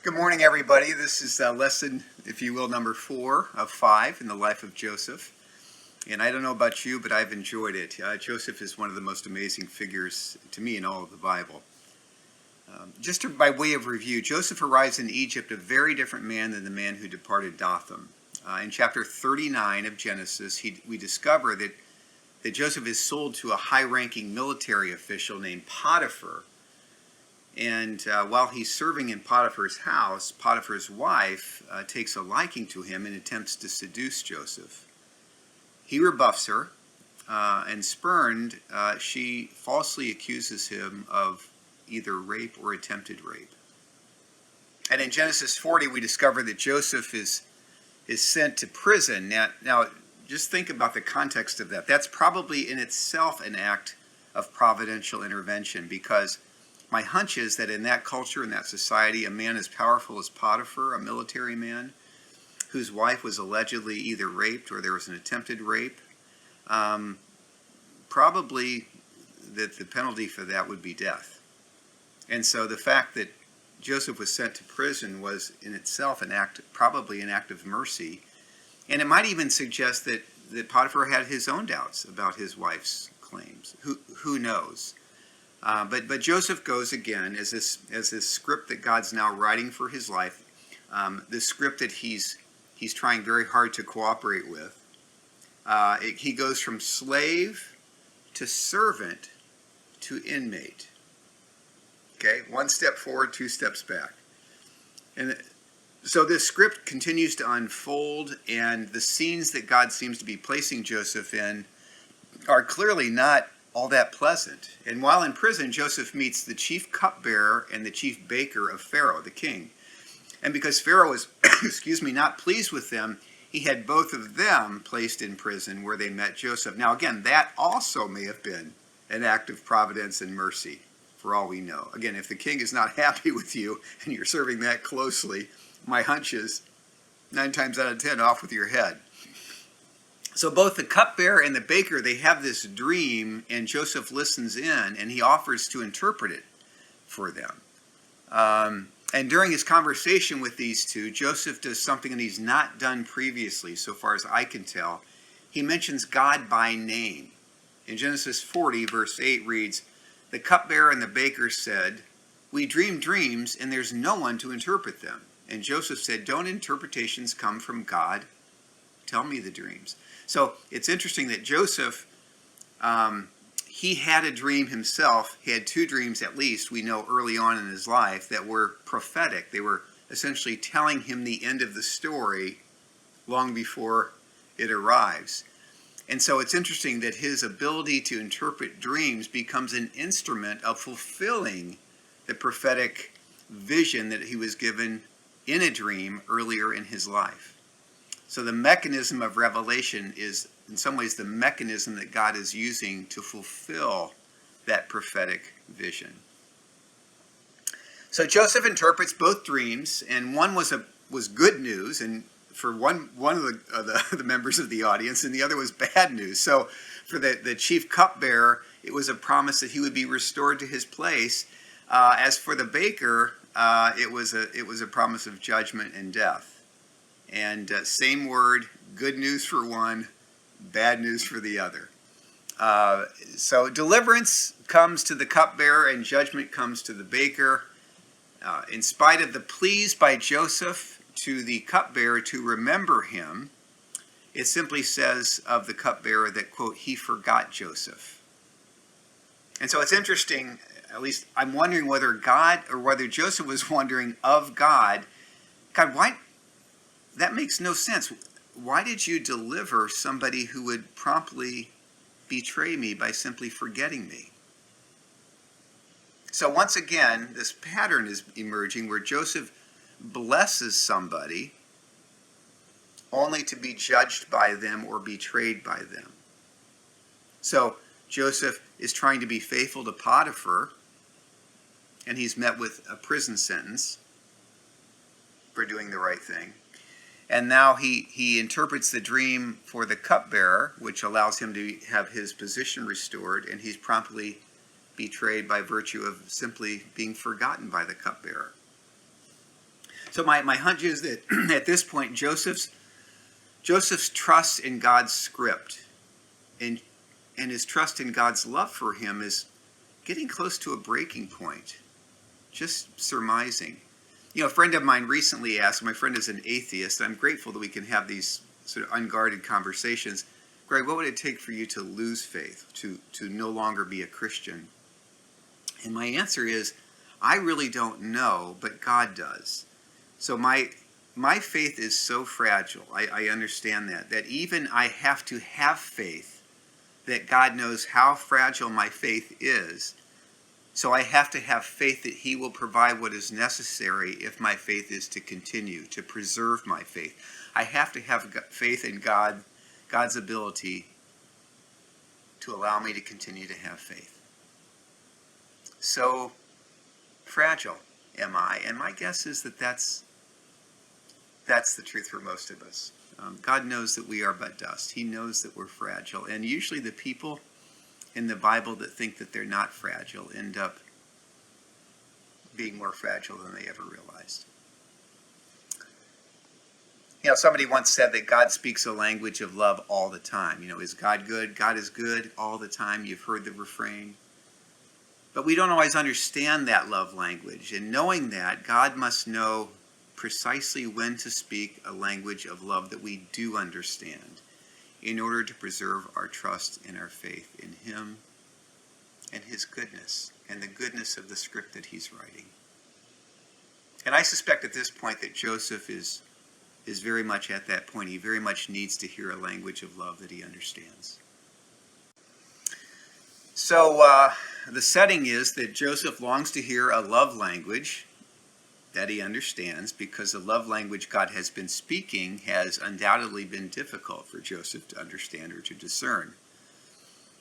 Good morning, everybody. This is lesson, if you will, number 4 of 5 in the life of Joseph. And I don't know about you, but I've enjoyed it. Joseph is one of the most amazing figures to me in all of the Bible. By way of review, Joseph arrives in Egypt a very different man than the man who departed Dothan. In chapter 39 of Genesis, we discover that Joseph is sold to a high-ranking military official named Potiphar. And while he's serving in Potiphar's house, Potiphar's wife takes a liking to him and attempts to seduce Joseph. He rebuffs her, and spurned, she falsely accuses him of either rape or attempted rape. And in Genesis 40, we discover that Joseph is sent to prison. Now, just think about the context of that. That's probably in itself an act of providential intervention, because my hunch is that in that culture, in that society, a man as powerful as Potiphar, a military man, whose wife was allegedly either raped or there was an attempted rape, probably that the penalty for that would be death. And so the fact that Joseph was sent to prison was in itself probably an act of mercy. And it might even suggest that Potiphar had his own doubts about his wife's claims. Who knows? But Joseph goes again as this script that God's now writing for his life, this script that he's trying very hard to cooperate with. He goes from slave to servant to inmate. Okay, one step forward, 2 steps back. And so this script continues to unfold, and the scenes that God seems to be placing Joseph in are clearly not all that pleasant. And while in prison, Joseph meets the chief cupbearer and the chief baker of Pharaoh, the king. And because Pharaoh was, not pleased with them, he had both of them placed in prison where they met Joseph. Now again, that also may have been an act of providence and mercy, for all we know. Again, if the king is not happy with you and you're serving that closely, my hunch is 9 times out of 10, off with your head. So both the cupbearer and the baker, they have this dream, and Joseph listens in, and he offers to interpret it for them. And during his conversation with these two, Joseph does something that he's not done previously, so far as I can tell. He mentions God by name. In Genesis 40, verse 8 reads, "The cupbearer and the baker said, 'We dream dreams, and there's no one to interpret them.' And Joseph said, 'Don't interpretations come from God? Tell me the dreams.'" So it's interesting that Joseph, he had a dream himself. He had 2 dreams at least, we know, early on in his life that were prophetic. They were essentially telling him the end of the story long before it arrives. And so it's interesting that his ability to interpret dreams becomes an instrument of fulfilling the prophetic vision that he was given in a dream earlier in his life. So the mechanism of revelation is, in some ways, the mechanism that God is using to fulfill that prophetic vision. So Joseph interprets both dreams, and one was good news, and for one of the members of the audience, and the other was bad news. So for the chief cupbearer, it was a promise that he would be restored to his place. As for the baker, it was a promise of judgment and death. And same word, good news for one, bad news for the other. So deliverance comes to the cupbearer and judgment comes to the baker. In spite of the pleas by Joseph to the cupbearer to remember him, it simply says of the cupbearer that, quote, "he forgot Joseph." And so it's interesting, at least I'm wondering whether God or whether Joseph was wondering of God, why? That makes no sense. Why did you deliver somebody who would promptly betray me by simply forgetting me? So once again, this pattern is emerging where Joseph blesses somebody only to be judged by them or betrayed by them. So Joseph is trying to be faithful to Potiphar, and he's met with a prison sentence for doing the right thing. And now he interprets the dream for the cupbearer, which allows him to have his position restored, and he's promptly betrayed by virtue of simply being forgotten by the cupbearer. So my hunch is that at this point, Joseph's trust in God's script and his trust in God's love for him is getting close to a breaking point. Just surmising. You know, a friend of mine recently asked, my friend is an atheist, I'm grateful that we can have these sort of unguarded conversations. Greg, what would it take for you to lose faith, to no longer be a Christian? And my answer is, I really don't know, but God does. So my faith is so fragile, I understand that even I have to have faith that God knows how fragile my faith is. So I have to have faith that he will provide what is necessary if my faith is to continue, to preserve my faith. I have to have faith in God's ability to allow me to continue to have faith. So fragile am I, and my guess is that that's the truth for most of us. God knows that we are but dust. He knows that we're fragile, and usually the people in the Bible that think that they're not fragile end up being more fragile than they ever realized. You know, somebody once said that God speaks a language of love all the time. You know, is God good? God is good all the time. You've heard the refrain. But we don't always understand that love language. And knowing that, God must know precisely when to speak a language of love that we do understand in order to preserve our trust and our faith in him and his goodness and the goodness of the script that he's writing. And I suspect at this point that Joseph is very much at that point. He very much needs to hear a language of love that he understands. So the setting is that Joseph longs to hear a love language that he understands, because the love language God has been speaking has undoubtedly been difficult for Joseph to understand or to discern.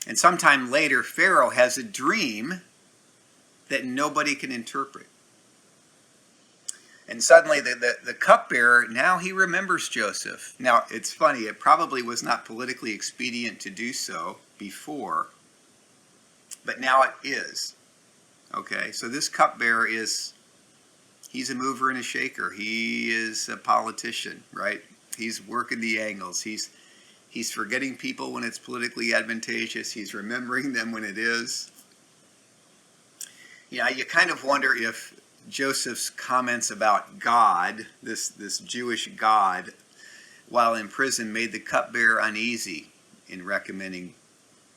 And sometime later, Pharaoh has a dream that nobody can interpret. And suddenly the cupbearer, now he remembers Joseph. Now, it's funny, it probably was not politically expedient to do so before, but now it is. Okay, so this cupbearer he's a mover and a shaker. He is a politician, right? He's working the angles. He's forgetting people when it's politically advantageous. He's remembering them when it is. You know, you kind of wonder if Joseph's comments about God, this Jewish God, while in prison, made the cupbearer uneasy in recommending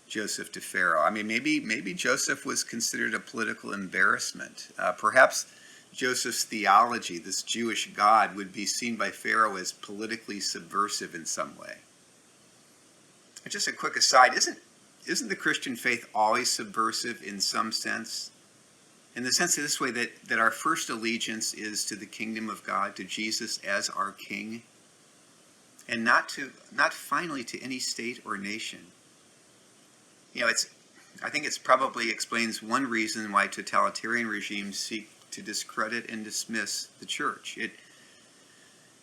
Joseph to Pharaoh. I mean, maybe Joseph was considered a political embarrassment. Perhaps Joseph's theology, this Jewish God, would be seen by Pharaoh as politically subversive in some way. And just a quick aside, isn't the Christian faith always subversive in some sense? In the sense of this way, that our first allegiance is to the kingdom of God, to Jesus as our king, and not finally to any state or nation. You know, I think it's probably explains one reason why totalitarian regimes seek to discredit and dismiss the church.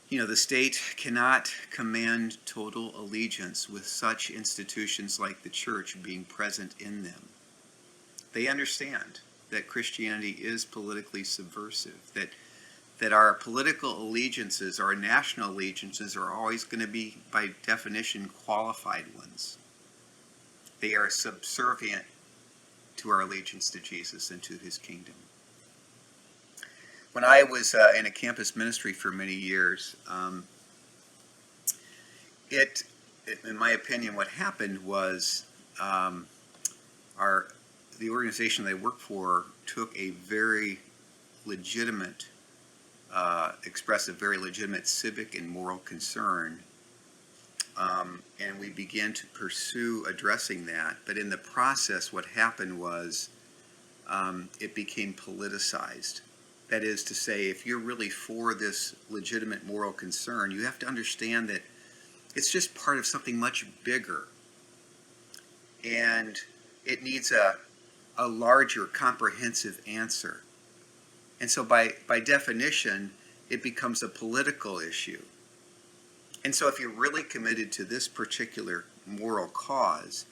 The state cannot command total allegiance with such institutions like the church being present in them. They understand that Christianity is politically subversive, that our political allegiances, our national allegiances, are always going to be, by definition, qualified ones. They are subservient to our allegiance to Jesus and to his kingdom. When I was in a campus ministry for many years, in my opinion, what happened was the organization that I worked for took a very legitimate, expressed a very legitimate civic and moral concern, and we began to pursue addressing that. But in the process, what happened was it became politicized. That is to say, if you're really for this legitimate moral concern, you have to understand that it's just part of something much bigger. And it needs a larger, comprehensive answer. And so by definition, it becomes a political issue. And so if you're really committed to this particular moral cause,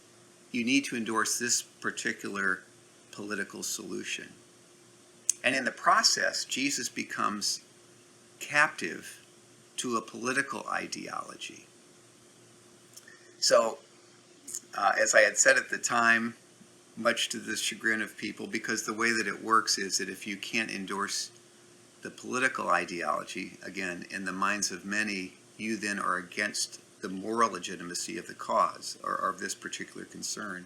you need to endorse this particular political solution. And in the process, Jesus becomes captive to a political ideology. So, as I had said at the time, much to the chagrin of people, because the way that it works is that if you can't endorse the political ideology, again, in the minds of many, you then are against the moral legitimacy of the cause or of this particular concern.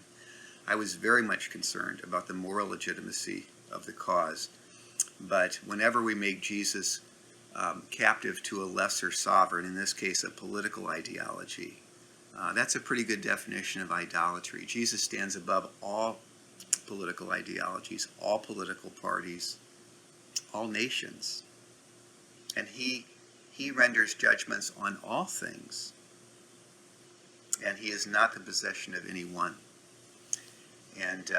I was very much concerned about the moral legitimacy of the cause. But whenever we make Jesus captive to a lesser sovereign, in this case a political ideology, that's a pretty good definition of idolatry. Jesus stands above all political ideologies, all political parties, all nations. And he renders judgments on all things. And he is not the possession of any one. And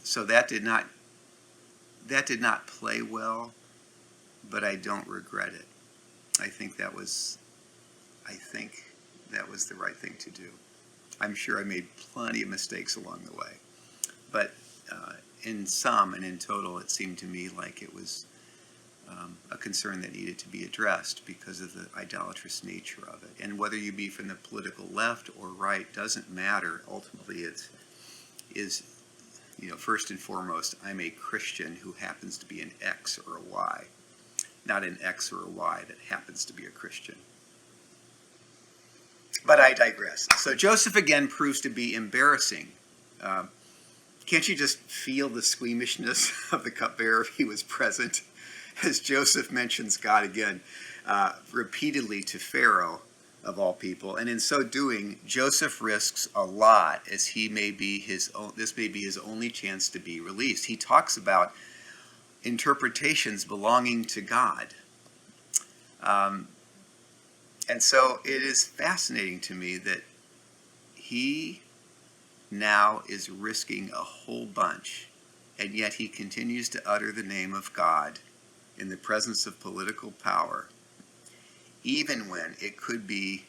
so that did not play well, but I don't regret it. I think that was the right thing to do. I'm sure I made plenty of mistakes along the way, but in sum and in total, it seemed to me like it was a concern that needed to be addressed because of the idolatrous nature of it. And whether you be from the political left or right doesn't matter. Ultimately, it is, first and foremost, I'm a Christian who happens to be an X or a Y, not an X or a Y that happens to be a Christian. But I digress. So Joseph again proves to be embarrassing. Can't you just feel the squeamishness of the cupbearer if he was present? As Joseph mentions God again repeatedly to Pharaoh, of all people, and in so doing, Joseph risks a lot, as this may be his only chance to be released. He talks about interpretations belonging to God. And so it is fascinating to me that he now is risking a whole bunch, and yet he continues to utter the name of God in the presence of political power, even when it could be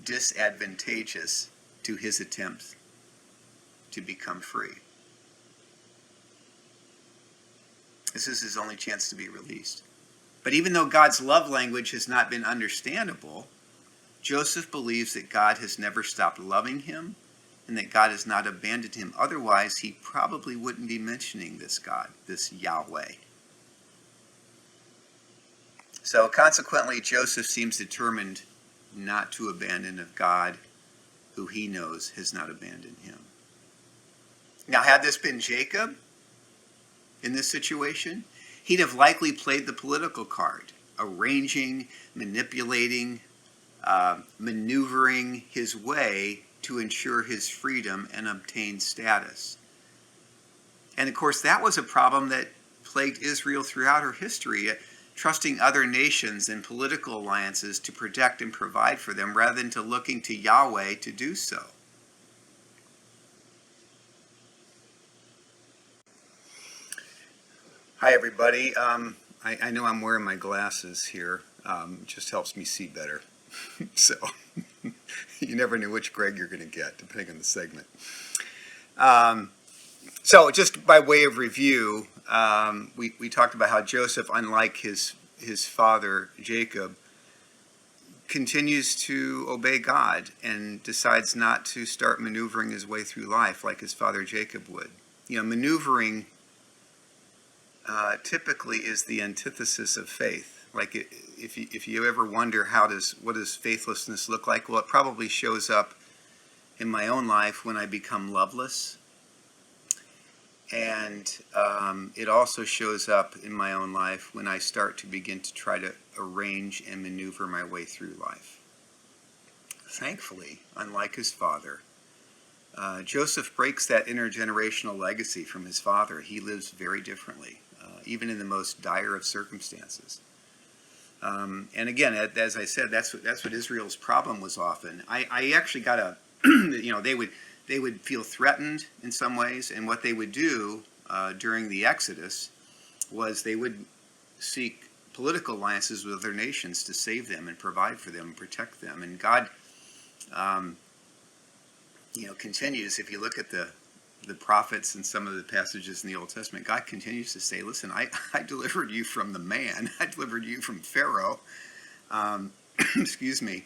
disadvantageous to his attempts to become free. This is his only chance to be released. But even though God's love language has not been understandable, Joseph believes that God has never stopped loving him and that God has not abandoned him. Otherwise, he probably wouldn't be mentioning this God, this Yahweh. So consequently, Joseph seems determined not to abandon a God who he knows has not abandoned him. Now, had this been Jacob in this situation, he'd have likely played the political card, arranging, manipulating, maneuvering his way to ensure his freedom and obtain status. And of course, that was a problem that plagued Israel throughout her history, trusting other nations and political alliances to protect and provide for them rather than to looking to Yahweh to do so. Hi, everybody. I know I'm wearing my glasses here. It just helps me see better. So you never know which Greg you're going to get, depending on the segment. So just by way of review, we talked about how Joseph, unlike his father Jacob, continues to obey God and decides not to start maneuvering his way through life like his father Jacob would. Maneuvering typically is the antithesis of faith. Like if you ever wonder what does faithlessness look like, well, it probably shows up in my own life when I become loveless, and it also shows up in my own life when I start to begin to try to arrange and maneuver my way through life. Thankfully, unlike his father, Joseph breaks that intergenerational legacy from his father. He lives very differently, even in the most dire of circumstances. And again, as I said, that's what Israel's problem was often. I actually got a, they would feel threatened in some ways, and what they would do during the Exodus was they would seek political alliances with other nations to save them and provide for them and protect them. And God, continues. If you look at the the prophets and some of the passages in the Old Testament, God continues to say, listen, I delivered you from the man. I delivered you from Pharaoh. Excuse me.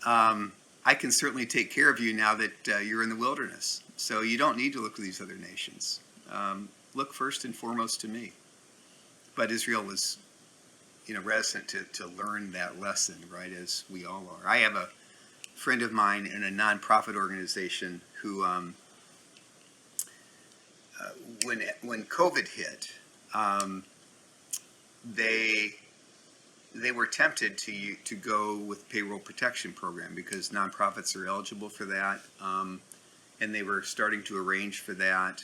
I can certainly take care of you now that you're in the wilderness. So you don't need to look to these other nations. Look first and foremost to me. But Israel was, reticent to learn that lesson, right, as we all are. I have a friend of mine in a nonprofit organization who, when COVID hit, they were tempted to go with payroll protection program because nonprofits are eligible for that, and they were starting to arrange for that,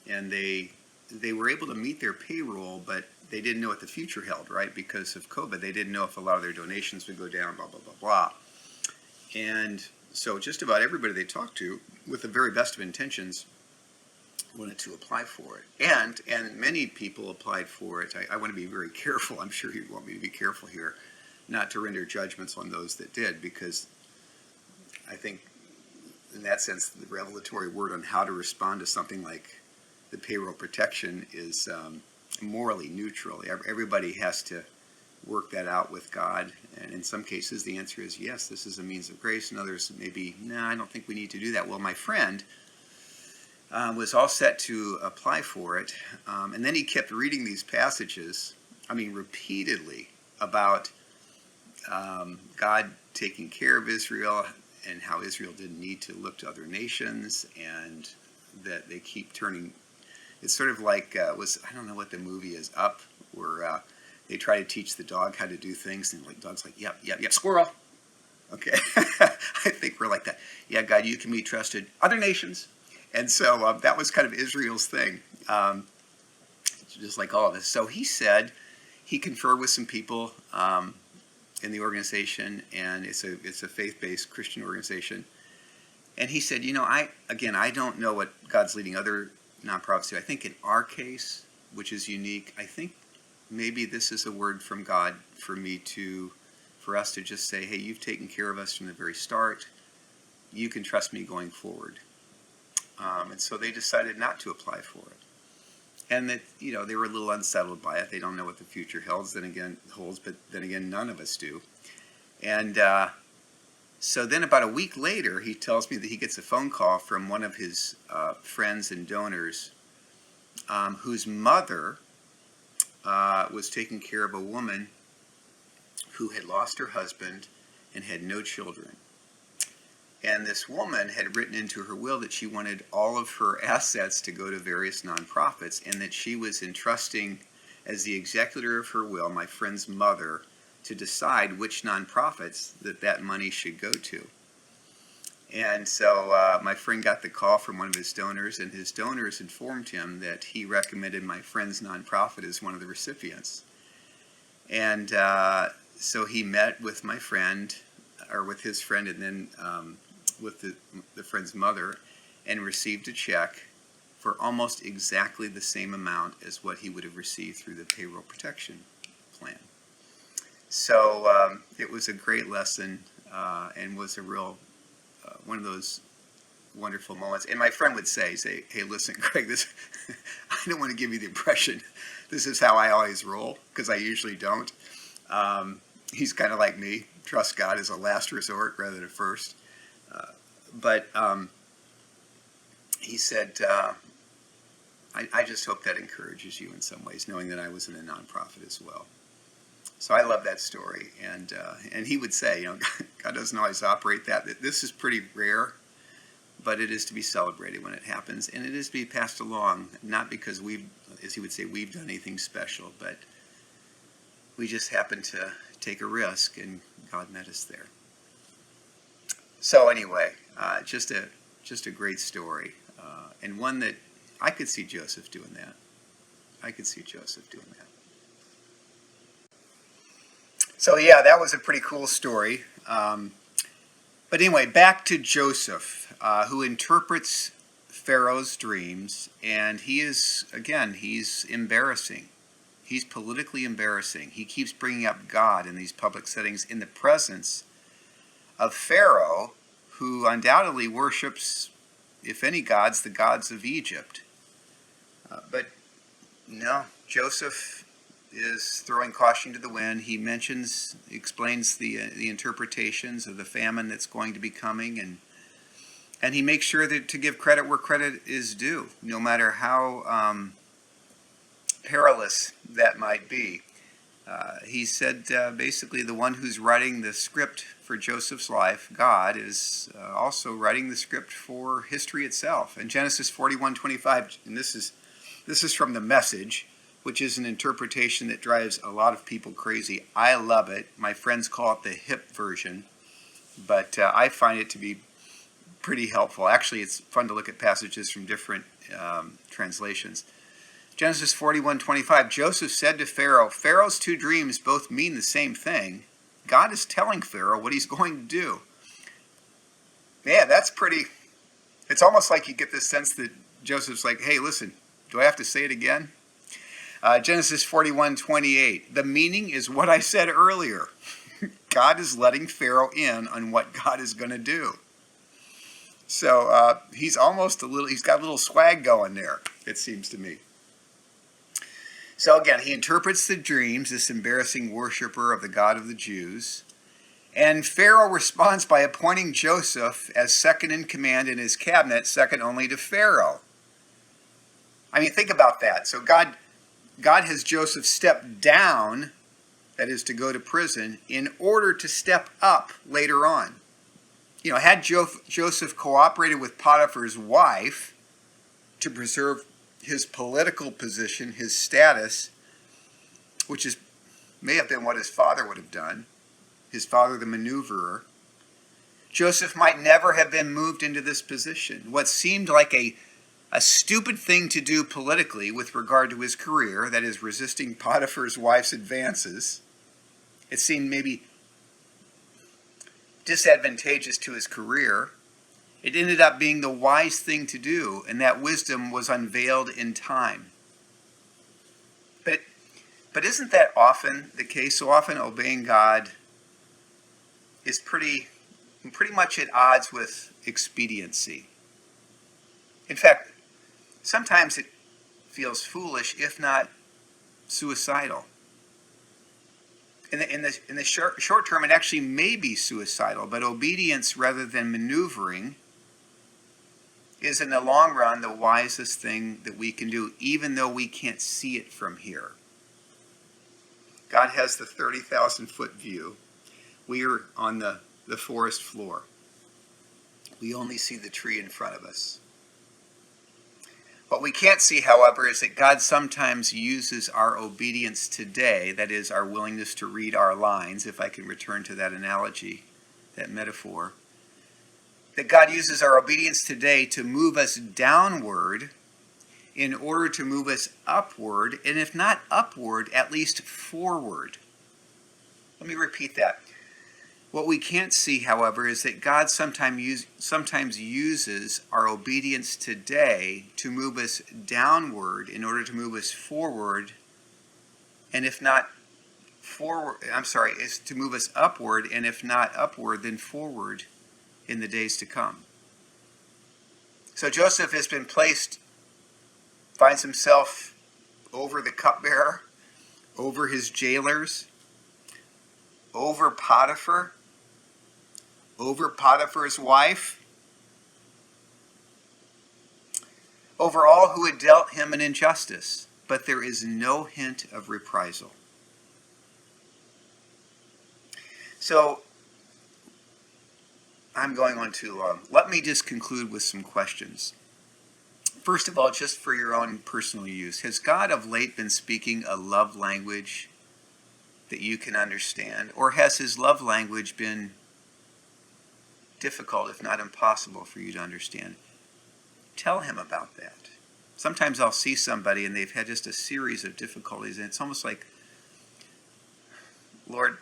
and they were able to meet their payroll, but they didn't know what the future held, right? Because of COVID, they didn't know if a lot of their donations would go down, blah, blah, blah, blah. And so just about everybody they talked to, with the very best of intentions, wanted to apply for it. And many people applied for it. I want to be very careful. I'm sure you want me to be careful here, not to render judgments on those that did, because I think in that sense, the revelatory word on how to respond to something like the payroll protection is morally neutral. Everybody has to work that out with God, and in some cases the answer is yes, this is a means of grace, and others maybe, no, I don't think we need to do that. Well, my friend was all set to apply for it, and then he kept reading these passages, repeatedly, about God taking care of Israel and how Israel didn't need to look to other nations, and that they keep turning. It's sort of like, I don't know what the movie is, Up, where they try to teach the dog how to do things, and the dog's like, yep, squirrel. Okay, I think we're like that. Yeah, God, you can be trusted. Other nations. And so that was kind of Israel's thing, just like all of us. So he said he conferred with some people in the organization, and it's a faith-based Christian organization. And he said, I don't know what God's leading other nonprofits to. I think in our case, which is unique, I think maybe this is a word from God for us to just say, hey, you've taken care of us from the very start. You can trust me going forward. And so they decided not to apply for it. And that, they were a little unsettled by it. They don't know what the future holds, but then again, none of us do. And so then about a week later, he tells me that he gets a phone call from one of his friends and donors whose mother was taking care of a woman who had lost her husband and had no children. And this woman had written into her will that she wanted all of her assets to go to various nonprofits, and that she was entrusting, as the executor of her will, my friend's mother, to decide which nonprofits that money should go to. And so my friend got the call from one of his donors, and his donors informed him that he recommended my friend's nonprofit as one of the recipients. And so he met with my friend, or with his friend, and then with the friend's mother, and received a check for almost exactly the same amount as what he would have received through the payroll protection plan. So it was a great lesson, and was a real one of those wonderful moments. And my friend would say, hey, listen, Greg, this I don't want to give you the impression this is how I always roll, because I usually don't. He's kind of like me, trust God as a last resort rather than a first. But he said, I just hope that encourages you in some ways, knowing that I was in a nonprofit as well. So I love that story. And he would say, God doesn't always operate that. This is pretty rare, but it is to be celebrated when it happens. And it is to be passed along, not because we've, as he would say, we've done anything special, but we just happened to take a risk, and God met us there. So anyway, just a great story, and one that I could see Joseph doing that. So yeah, that was a pretty cool story. But anyway, back to Joseph, who interprets Pharaoh's dreams, and he's embarrassing. He's politically embarrassing. He keeps bringing up God in these public settings in the presence of Pharaoh, who undoubtedly worships if any gods, the gods of Egypt. But no, Joseph is throwing caution to the wind. He explains the interpretations of the famine that's going to be coming, and he makes sure that to give credit where credit is due, no matter how perilous that might be. He said basically the one who's writing the script for Joseph's life, God, is also writing the script for history itself. In Genesis 41:25, and this is from the Message, which is an interpretation that drives a lot of people crazy. I love it. My friends call it the hip version, but I find it to be pretty helpful. Actually, it's fun to look at passages from different translations. Genesis 41:25, Joseph said to Pharaoh, Pharaoh's two dreams both mean the same thing. God is telling Pharaoh what he's going to do. Man, that's pretty, it's almost like you get this sense that Joseph's like, hey, listen, do I have to say it again? Genesis 41:28, the meaning is what I said earlier. God is letting Pharaoh in on what God is going to do. So he's got a little swag going there, it seems to me. So again, he interprets the dreams, this embarrassing worshiper of the God of the Jews. And Pharaoh responds by appointing Joseph as second in command in his cabinet, second only to Pharaoh. I mean, think about that. So God has Joseph step down, that is to go to prison, in order to step up later on. You know, had Joseph cooperated with Potiphar's wife to preserve his political position, his status, which may have been what his father would have done, his father the maneuverer, Joseph might never have been moved into this position. What seemed like a stupid thing to do politically with regard to his career, that is resisting Potiphar's wife's advances, it seemed maybe disadvantageous to his career. It ended up being the wise thing to do, and that wisdom was unveiled in time. But isn't that often the case? So often obeying God is pretty much at odds with expediency. In fact, sometimes it feels foolish, if not suicidal. In the short term, it actually may be suicidal, but obedience rather than maneuvering is in the long run the wisest thing that we can do, even though we can't see it from here. God has the 30,000-foot view. We are on the forest floor. We only see the tree in front of us. What we can't see, however, is that God sometimes uses our obedience today, that is, our willingness to read our lines, if I can return to that analogy, that metaphor, that God uses our obedience today to move us downward in order to move us upward, and if not upward, at least forward. Let me repeat that. What we can't see, however, is that God sometimes uses our obedience today to move us downward in order to move us forward, and if not forward, is to move us upward, and if not upward, then forward in the days to come. So Joseph has been finds himself over the cupbearer, over his jailers, over Potiphar, over Potiphar's wife, over all who had dealt him an injustice, but there is no hint of reprisal. So, I'm going on too long. Let me just conclude with some questions. First of all, just for your own personal use, has God of late been speaking a love language that you can understand? Or has his love language been difficult, if not impossible, for you to understand? Tell him about that. Sometimes I'll see somebody and they've had just a series of difficulties, and it's almost like, Lord,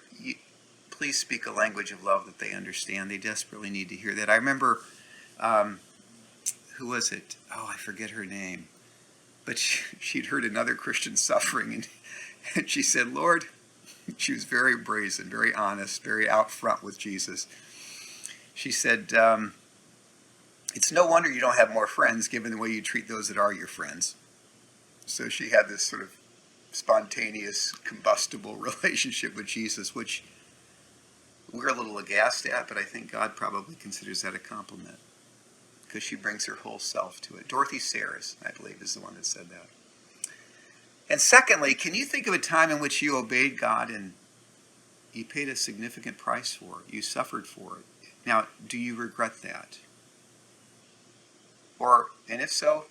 please speak a language of love that they understand. They desperately need to hear that. I remember, who was it? Oh, I forget her name. But she'd heard another Christian suffering, and she said, Lord, she was very brazen, very honest, very out front with Jesus. She said, It's no wonder you don't have more friends given the way you treat those that are your friends. So she had this sort of spontaneous, combustible relationship with Jesus, which we're a little aghast at, but I think God probably considers that a compliment because she brings her whole self to it. Dorothy Sayers, I believe, is the one that said that. And secondly, can you think of a time in which you obeyed God and you paid a significant price for it? You suffered for it. Now, do you regret that? And if so,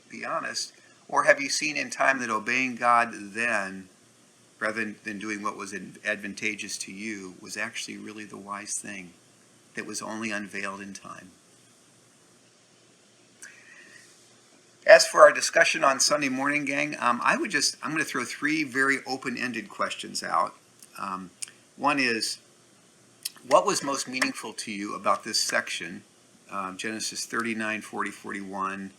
be honest. Or have you seen in time that obeying God then, rather than doing what was advantageous to you, was actually really the wise thing that was only unveiled in time? As for our discussion on Sunday morning, gang, I'm going to throw three very open-ended questions out. One is, what was most meaningful to you about this section, Genesis 39, 40, 41,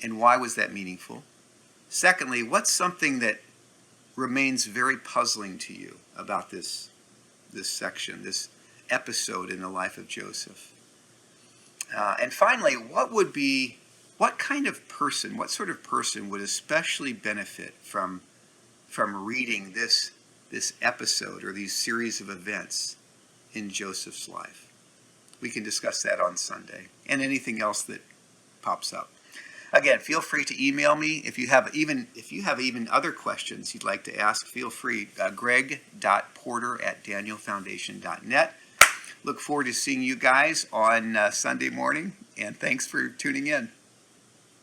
and why was that meaningful? Secondly, what's something that remains very puzzling to you about this section, this episode in the life of Joseph? And finally, what sort of person would especially benefit from reading this episode or these series of events in Joseph's life? We can discuss that on Sunday and anything else that pops up. Again, feel free to email me if you have even other questions you'd like to ask. Feel free, greg.porter@danielfoundation.net. Look forward to seeing you guys on Sunday morning, and thanks for tuning in.